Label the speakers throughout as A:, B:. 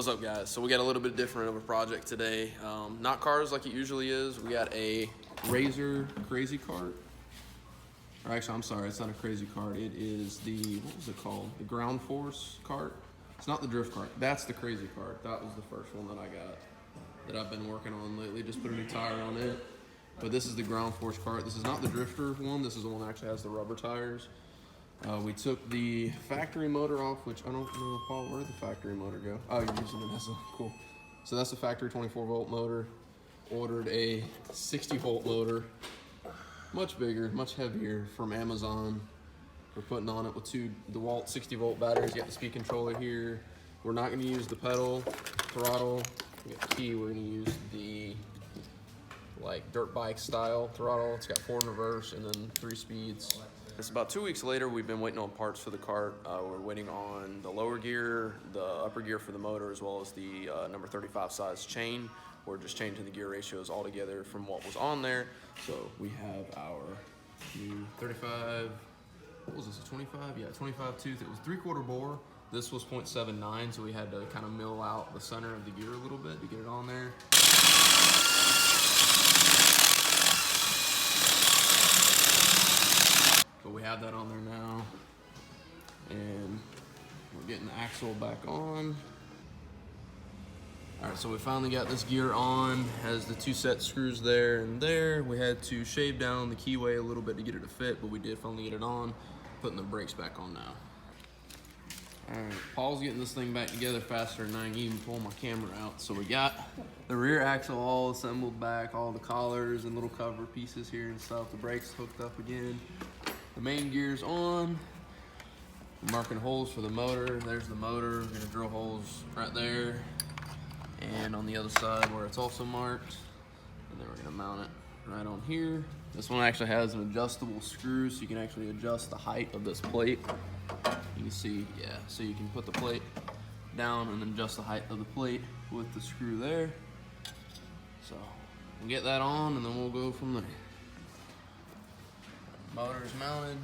A: What's up, guys? So we got a little bit different of a project today. Not cars like it usually is. We got a Razor crazy cart. Or actually, I'm sorry, it's not a crazy cart. It is the, what was it called? The ground force cart. It's not the drift cart. That's the crazy cart. That was the first one that I got, that I've been working on lately. Just put a new tire on it. But this is the ground force cart. This is not the drifter one. This is the one that actually has the rubber tires. We took the factory motor off, which I don't know, Paul, where'd the factory motor go? Oh, you're using it as a, cool. So that's the factory 24 volt motor. Ordered a 60 volt motor, much bigger, much heavier, from Amazon. We're putting on it with two DeWalt 60 volt batteries. You got the speed controller here. We're not gonna use the pedal, throttle. We got the key, we're gonna use the like dirt bike style throttle. It's got 4 in reverse and then 3 speeds. It's about 2 weeks later. We've been waiting on parts for the cart. We're waiting on the lower gear, the upper gear for the motor, as well as the number 35 size chain. We're just changing the gear ratios all together from what was on there. So we have our new 35, what was this, a 25? Yeah, 25 tooth. It was 3/4 bore. This was 0.79, so we had to kind of mill out the center of the gear a little bit to get it on there. But we have that on there now, and we're getting the axle back on. All right, so we finally got this gear on. Has the 2 set screws there and there. We had to shave down the keyway a little bit to get it to fit, but we did finally get it on. Putting the brakes back on now. All right, Paul's getting this thing back together faster than I can even pull my camera out. So we got the rear axle all assembled back, all the collars and little cover pieces here and stuff. The brakes hooked up again. The main gear's on. I'm marking holes for the motor. There's the motor. We're gonna drill holes right there and on the other side where it's also marked. And then we're gonna mount it right on here. This one actually has an adjustable screw, so you can actually adjust the height of this plate. You can see, yeah, so you can put the plate down and then adjust the height of the plate with the screw there. So we'll get that on and then we'll go from there. Motor's mounted,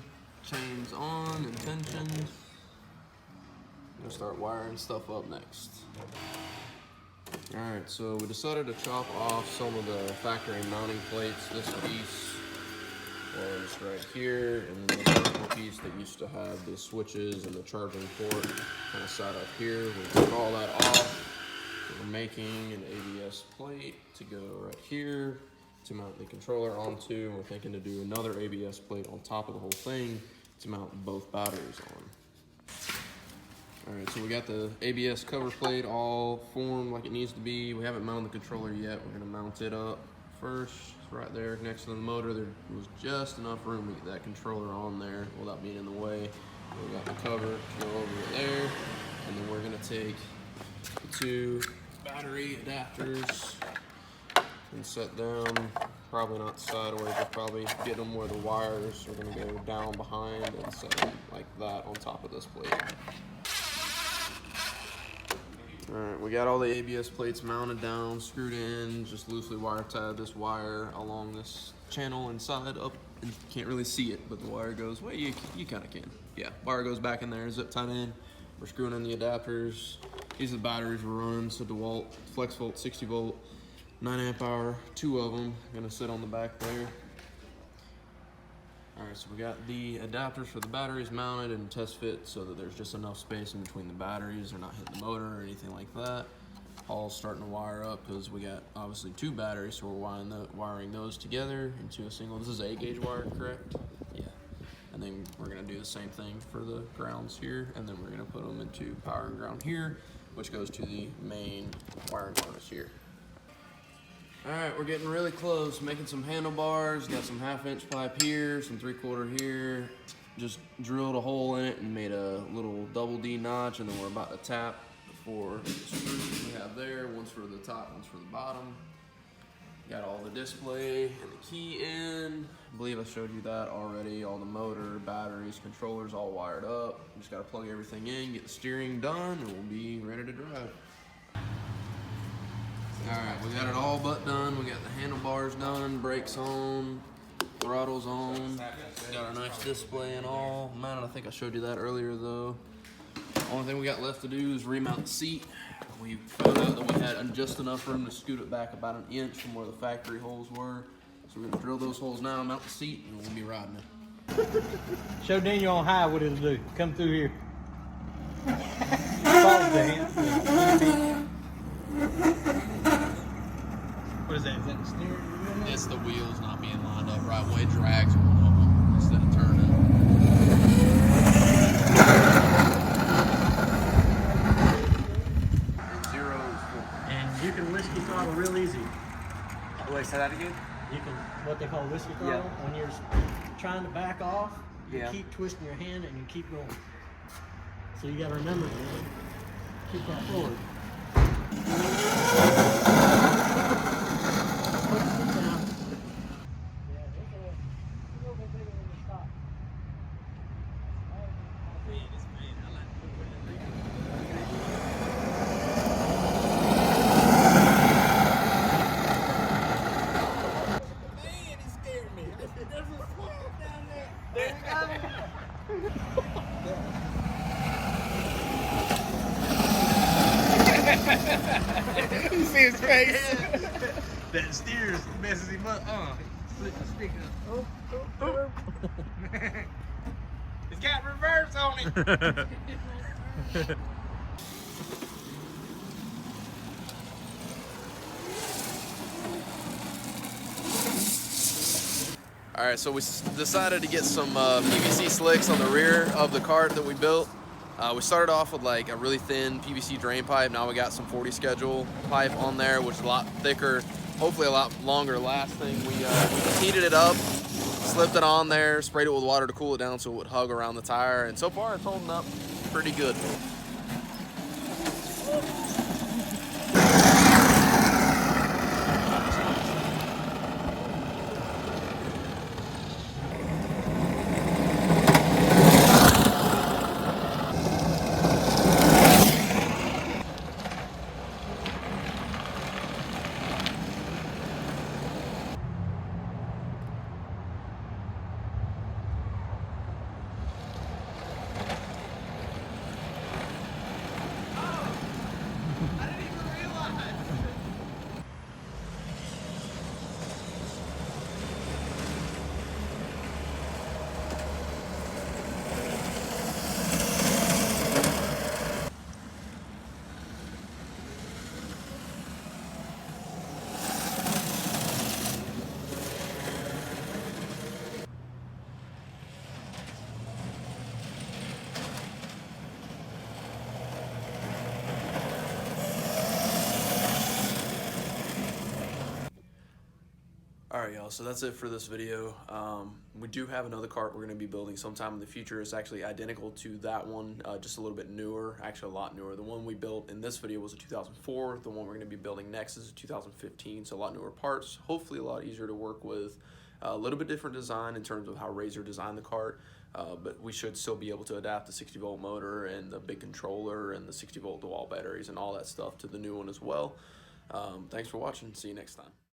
A: chains on and tensioned. Gonna start wiring stuff up next. All right, so we decided to chop off some of the factory mounting plates. This piece was right here, and then the vertical piece that used to have the switches and the charging port kind of sat up here. We took all that off. We're making an ABS plate to go right here to mount the controller onto. We're thinking to do another ABS plate on top of the whole thing to mount both batteries on. All right, so we got the ABS cover plate all formed like it needs to be. We haven't mounted the controller yet. We're gonna mount it up first. It's right there next to the motor. There was just enough room to get that controller on there without being in the way. We got the cover to go over there, and then we're gonna take the 2 battery adapters and set down, probably not sideways, but probably get them where the wires are gonna go down behind and set them like that on top of this plate. All right, we got all the ABS plates mounted down, screwed in, just loosely wire tied this wire along this channel inside up, and you can't really see it, but the wire goes, well, you kind of can. Yeah, wire goes back in there, zip tied in. We're screwing in the adapters. These are the batteries we're running, so DeWalt Flex Volt 60 volt, 9 amp hour, 2 of them, gonna sit on the back there. All right, so we got the adapters for the batteries mounted and test fit so that there's just enough space in between the batteries. They're not hitting the motor or anything like that. Paul's starting to wire up because we got obviously 2 batteries, so we're wiring those together into a single. This is 8-gauge wire, correct? Yeah. And then we're gonna do the same thing for the grounds here, and then we're gonna put them into power and ground here, which goes to the main wiring harness here. All right, we're getting really close, making some handlebars, got some 1/2-inch pipe here, some 3/4 here. Just drilled a hole in it and made a little double D notch, and then we're about to tap the 4 screws we have there. One's for the top, one's for the bottom. Got all the display and the key in. I believe I showed you that already. All the motor, batteries, controllers all wired up. Just gotta plug everything in, get the steering done, and we'll be ready to drive. All right, we got it all but done. We got the handlebars done, brakes on, throttle's on. Got our nice display and all mounted. I think I showed you that earlier though. Only thing we got left to do is remount the seat. We found out that we had just enough room to scoot it back about an inch from where the factory holes were. So we're gonna drill those holes now, mount the seat, and we'll be riding it.
B: Show Daniel on high what it'll do. Come through here. Follow the hand. What is that? Is that the steering wheel?
A: It's the wheels not being lined up right way. It drags one of them instead of turning. 0 is 4.
B: And you can whiskey throttle real easy.
C: Wait, say that again?
B: You can, what they call whiskey throttle, when you're trying to back off, you keep twisting your hand and you keep going. So you gotta remember to keep that forward. Put the seat down. Yeah, it's a little bit bigger than the stock.
C: You see his face?
B: That steers messes him up.
C: Stick up. It's got reverse on it.
A: All right, so we decided to get some PVC slicks on the rear of the cart that we built. We started off with like a really thin PVC drain pipe. Now we got some 40 schedule pipe on there, which is a lot thicker, hopefully a lot longer lasting. We heated it up, slipped it on there, sprayed it with water to cool it down so it would hug around the tire, and so far it's holding up pretty good. Alright y'all, so that's it for this video. We do have another cart we're going to be building sometime in the future. It's actually identical to that one, just a little bit newer, actually a lot newer. The one we built in this video was a 2004. The one we're going to be building next is a 2015, so a lot newer parts, hopefully a lot easier to work with. A little bit different design in terms of how Razor designed the cart, but we should still be able to adapt the 60 volt motor and the big controller and the 60 volt DeWalt batteries and all that stuff to the new one as well. Thanks for watching. See you next time.